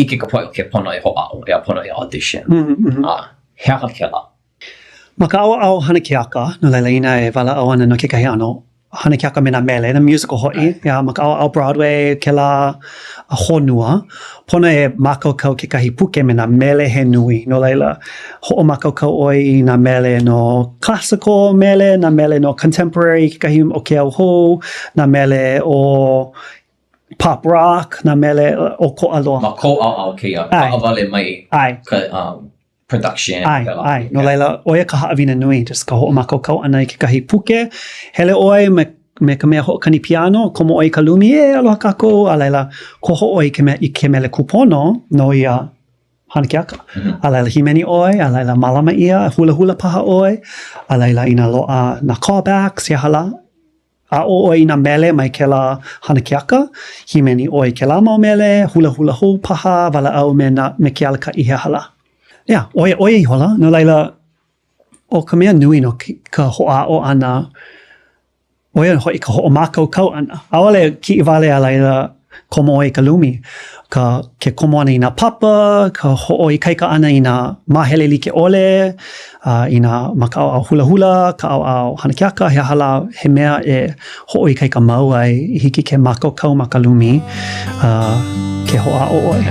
ike ka poe o ke pono e hoʻāʻo, e a pono e audition. He aha ke la. Ma ka au hana keaka, no laila ina e wala au ana no kekahi ʻano, hana keaka me nā mele, na musical hoʻi. Ia, ma ka au Broadway, ke la honua, pono e mākaukau kekahi puke me nā mele he nui. No laila, hoʻomākaukau oi nā mele no classical mele, nā mele no contemporary, kekahi o ke au hou, nā mele o pop rock, nā mele o ko aloha. Ma ko au kia, ka awale mai ka production. Ai, no laila, oia ka haawina nui, just ka hoʻomākaukau ana i kekahi puke, hele oi me ka mea hoʻokani piano, komo oi ka lumi, aloha kākou, a laila, ko hoʻoi i ke mele kupono, no ia hana keaka. A laila hīmeni oi, a laila malama ia, hula paha oi, a laila ina loa na callbacks, ia hala, a o oi na mele mai ke la hana keaka, hīmeni oi ke la mau mele, hula hou paha, wala au me ke alaka i he hala. Ia, oia I hola, no laila, o ka mea nui no ka hoʻāʻo ana, oia hoi ka hoʻomākaukau ana. Awale ki I wale a laila komo oi ka lumi, ke komo ana I nā papa, ka hoʻoi kaika ana I nā mahele like ole, I nā makao au hula, ka au hana keaka, he hala he mea e hoʻoi kaika mau ai, I hiki ke mākaukau ma ka lumi, ke hoʻāʻo oi.